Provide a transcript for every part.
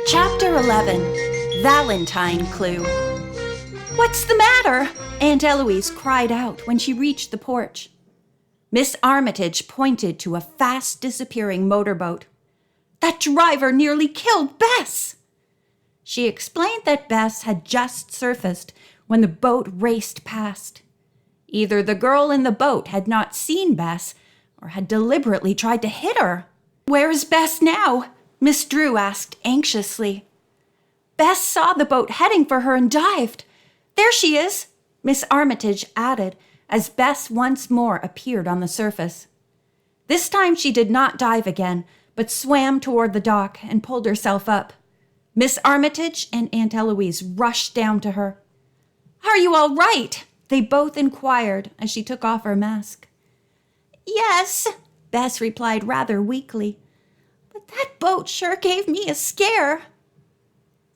Chapter 11, Valentine Clue. "What's the matter?" Aunt Eloise cried out when she reached the porch. Miss Armitage pointed to a fast disappearing motorboat. "That driver nearly killed Bess!" She explained that Bess had just surfaced when the boat raced past. Either the girl in the boat had not seen Bess or had deliberately tried to hit her. "Where is Bess now?" Miss Drew asked anxiously. "Bess saw the boat heading for her and dived. There she is," Miss Armitage added as Bess once more appeared on the surface. This time she did not dive again, but swam toward the dock and pulled herself up. Miss Armitage and Aunt Eloise rushed down to her. "Are you all right?" they both inquired as she took off her mask. "Yes," Bess replied rather weakly. "But that boat sure gave me a scare."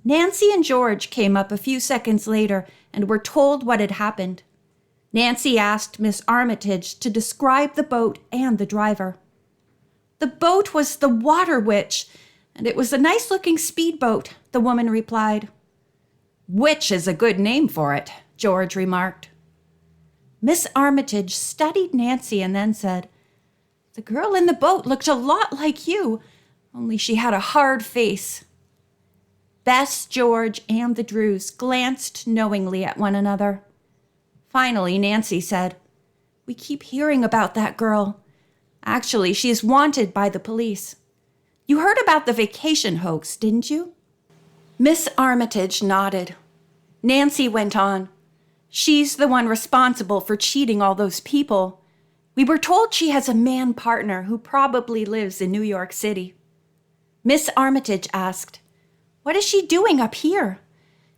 Nancy and George came up a few seconds later and were told what had happened. Nancy asked Miss Armitage to describe the boat and the driver. "The boat was the Water Witch, and it was a nice-looking speedboat," the woman replied. "Witch is a good name for it," George remarked. Miss Armitage studied Nancy and then said, "The girl in the boat looked a lot like you, only she had a hard face." Bess, George, and the Drews glanced knowingly at one another. Finally, Nancy said, "We keep hearing about that girl. Actually, she is wanted by the police. You heard about the vacation hoax, didn't you?" Miss Armitage nodded. Nancy went on, "She's the one responsible for cheating all those people. We were told she has a man partner who probably lives in New York City." Miss Armitage asked, "What is she doing up here?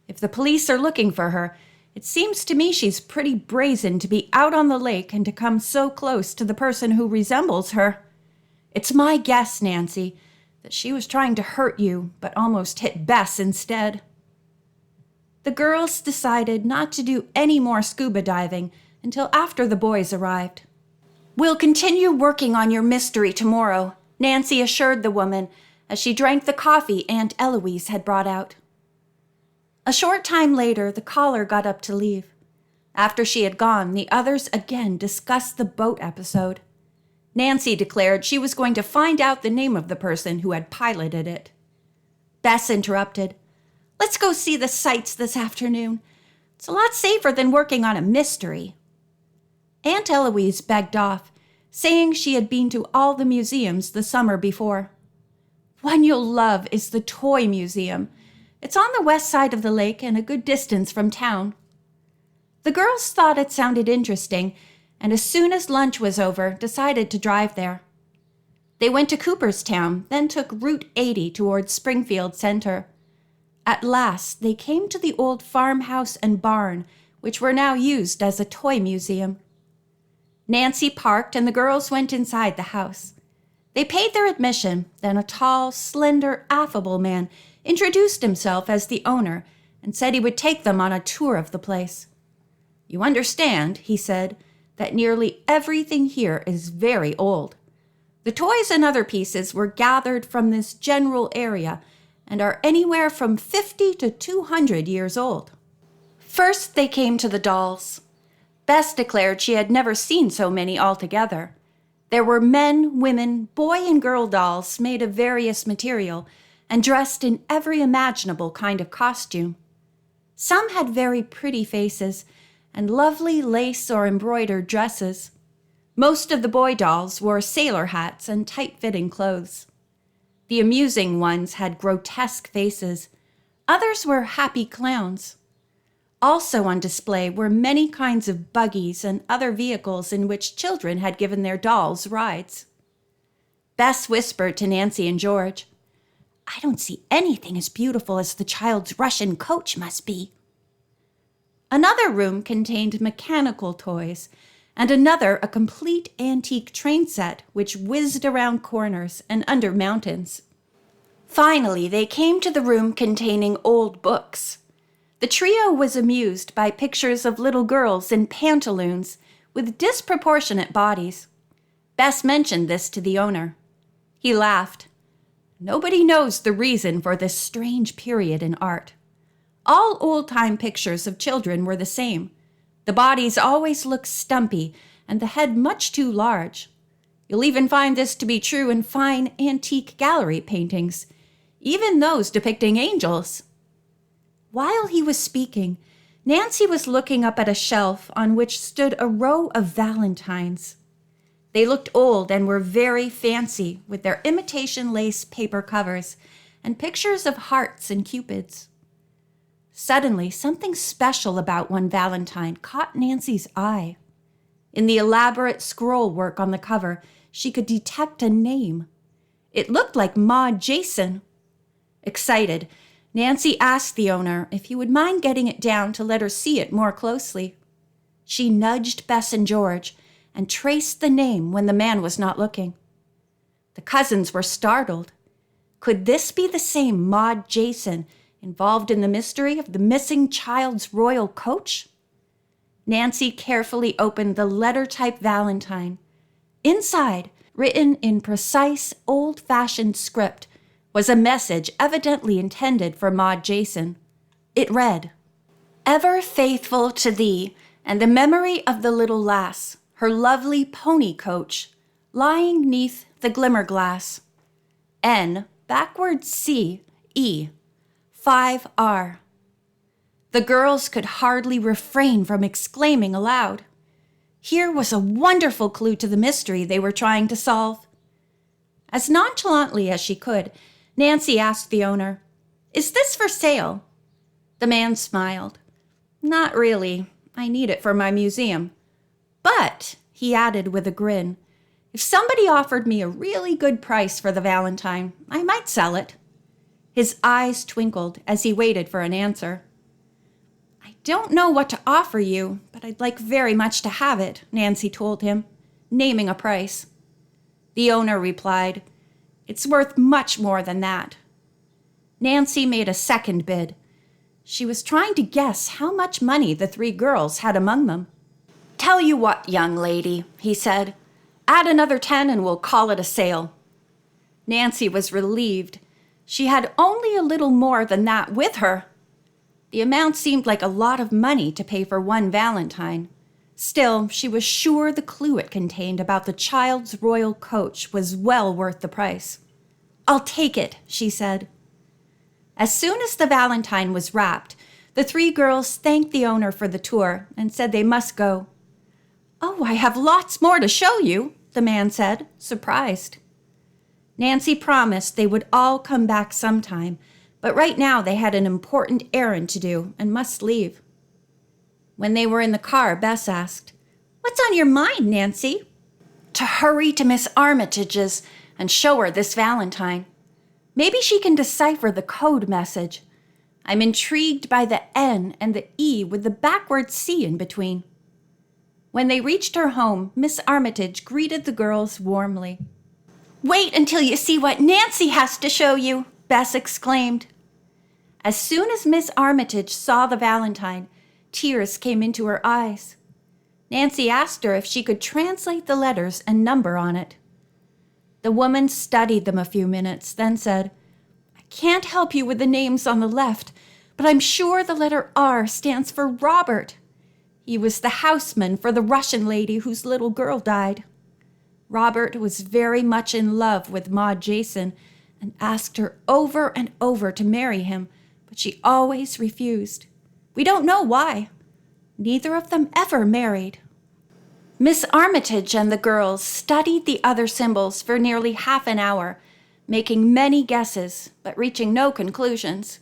If the police are looking for her, it seems to me she's pretty brazen to be out on the lake and to come so close to the person who resembles her. It's my guess, Nancy, that she was trying to hurt you, but almost hit Bess instead." The girls decided not to do any more scuba diving until after the boys arrived. "We'll continue working on your mystery tomorrow," Nancy assured the woman as she drank the coffee Aunt Eloise had brought out. A short time later, the caller got up to leave. After she had gone, the others again discussed the boat episode. Nancy declared she was going to find out the name of the person who had piloted it. Bess interrupted, "Let's go see the sights this afternoon. It's a lot safer than working on a mystery." Aunt Eloise begged off, saying she had been to all the museums the summer before. "One you'll love is the Toy Museum. It's on the west side of the lake and a good distance from town." The girls thought it sounded interesting, and as soon as lunch was over, decided to drive there. They went to Cooperstown, then took Route 80 towards Springfield Center. At last, they came to the old farmhouse and barn, which were now used as a toy museum. Nancy parked and the girls went inside the house. They paid their admission, then a tall, slender, affable man introduced himself as the owner and said he would take them on a tour of the place. "You understand," he said, "that nearly everything here is very old. The toys and other pieces were gathered from this general area and are anywhere from 50 to 200 years old." First, they came to the dolls. Bess declared she had never seen so many altogether. There were men, women, boy and girl dolls made of various material and dressed in every imaginable kind of costume. Some had very pretty faces and lovely lace or embroidered dresses. Most of the boy dolls wore sailor hats and tight-fitting clothes. The amusing ones had grotesque faces. Others were happy clowns. Also on display were many kinds of buggies and other vehicles in which children had given their dolls rides. Bess whispered to Nancy and George, "I don't see anything as beautiful as the child's Russian coach must be." Another room contained mechanical toys, and another a complete antique train set which whizzed around corners and under mountains. Finally, they came to the room containing old books. The trio was amused by pictures of little girls in pantaloons with disproportionate bodies. Bess mentioned this to the owner. He laughed. Nobody knows the reason for this strange period in art. All old-time pictures of children were the same. The bodies always looked stumpy and the head much too large. You'll even find this to be true in fine antique gallery paintings, even those depicting angels. While he was speaking, Nancy was looking up at a shelf on which stood a row of Valentines. They looked old and were very fancy, with their imitation lace paper covers and pictures of hearts and cupids. Suddenly, something special about one Valentine caught Nancy's eye. In the elaborate scroll work on the cover, she could detect a name. It looked like Maud Jason. Excited, Nancy asked the owner if he would mind getting it down to let her see it more closely. She nudged Bess and George and traced the name when the man was not looking. The cousins were startled. Could this be the same Maud Jason involved in the mystery of the missing child's royal coach? Nancy carefully opened the letter-type Valentine. Inside, written in precise, old-fashioned script, was a message evidently intended for Maud Jason. It read, "Ever faithful to thee and the memory of the little lass, her lovely pony coach, lying 'neath the glimmer glass. N, C, E, 5R. The girls could hardly refrain from exclaiming aloud. Here was a wonderful clue to the mystery they were trying to solve. As nonchalantly as she could, Nancy asked the owner, "Is this for sale?" The man smiled. "Not really. I need it for my museum. But," he added with a grin, "if somebody offered me a really good price for the Valentine, I might sell it." His eyes twinkled as he waited for an answer. "I don't know what to offer you, but I'd like very much to have it," Nancy told him, naming a price. The owner replied, "It's worth much more than that." Nancy made a second bid. She was trying to guess how much money the three girls had among them. "Tell you what, young lady," he said, "add another 10 and we'll call it a sale." Nancy was relieved. She had only a little more than that with her. The amount seemed like a lot of money to pay for one Valentine. Still, she was sure the clue it contained about the child's royal coach was well worth the price. "I'll take it," she said. As soon as the Valentine was wrapped, the three girls thanked the owner for the tour and said they must go. "Oh, I have lots more to show you," the man said, surprised. Nancy promised they would all come back sometime, but right now they had an important errand to do and must leave. When they were in the car, Bess asked, "What's on your mind, Nancy?" "To hurry to Miss Armitage's and show her this Valentine. Maybe she can decipher the code message. I'm intrigued by the N and the E with the backward C in between." When they reached her home, Miss Armitage greeted the girls warmly. "Wait until you see what Nancy has to show you," Bess exclaimed. As soon as Miss Armitage saw the Valentine, tears came into her eyes. Nancy asked her if she could translate the letters and number on it. The woman studied them a few minutes, then said, "I can't help you with the names on the left, but I'm sure the letter R stands for Robert. He was the houseman for the Russian lady whose little girl died. Robert was very much in love with Maud Jason and asked her over and over to marry him, but she always refused. We don't know why. Neither of them ever married." Miss Armitage and the girls studied the other symbols for nearly half an hour, making many guesses, but reaching no conclusions.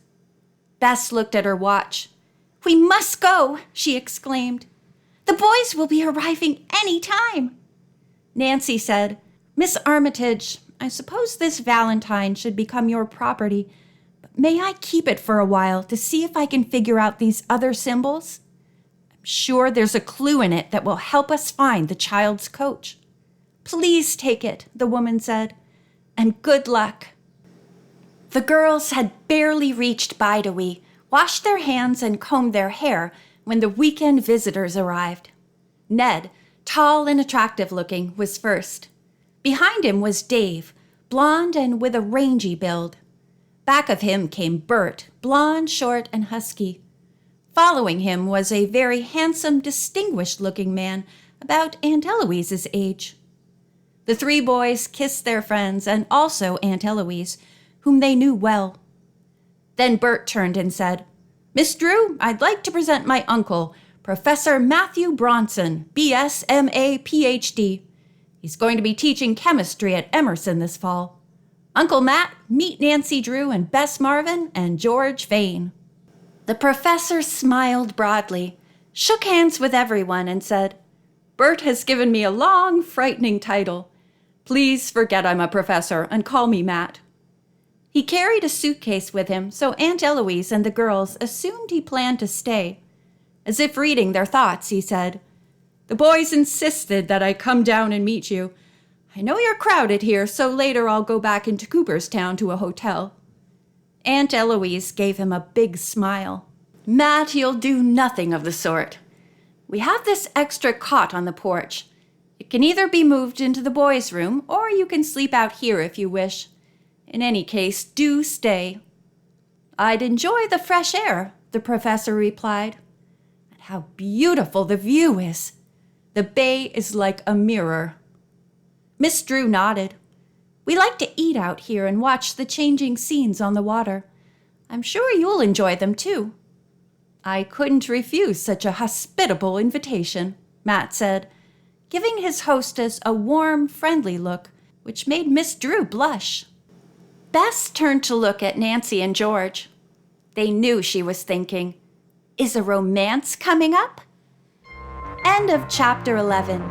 Bess looked at her watch. "We must go," she exclaimed. "The boys will be arriving any time." Nancy said, "Miss Armitage, I suppose this Valentine should become your property, but may I keep it for a while to see if I can figure out these other symbols? I'm sure there's a clue in it that will help us find the child's coach." "Please take it," the woman said, "and good luck." The girls had barely reached Bide-a-Wee, washed their hands and combed their hair when the weekend visitors arrived. Ned, tall and attractive-looking, was first. Behind him was Dave, blonde and with a rangy build. Back of him came Bert, blonde, short, and husky. Following him was a very handsome, distinguished-looking man about Aunt Eloise's age. The three boys kissed their friends and also Aunt Eloise, whom they knew well. Then Bert turned and said, "Miss Drew, I'd like to present my uncle, Professor Matthew Bronson, B.S., M.A., Ph.D. He's going to be teaching chemistry at Emerson this fall. Uncle Matt, meet Nancy Drew and Bess Marvin and George Vane." The professor smiled broadly, shook hands with everyone, and said, "Bert has given me a long, frightening title. Please forget I'm a professor and call me Matt." He carried a suitcase with him, so Aunt Eloise and the girls assumed he planned to stay. As if reading their thoughts, he said, "The boys insisted that I come down and meet you. I know you're crowded here, so later I'll go back into Cooperstown to a hotel." Aunt Eloise gave him a big smile. "Matt, you'll do nothing of the sort. We have this extra cot on the porch. It can either be moved into the boys' room, or you can sleep out here if you wish. In any case, do stay." "I'd enjoy the fresh air," the professor replied. "And how beautiful the view is. The bay is like a mirror." Miss Drew nodded. "We like to eat out here and watch the changing scenes on the water. I'm sure you'll enjoy them too." "I couldn't refuse such a hospitable invitation," Matt said, giving his hostess a warm, friendly look, which made Miss Drew blush. Bess turned to look at Nancy and George. They knew she was thinking, "Is a romance coming up?" End of chapter 11.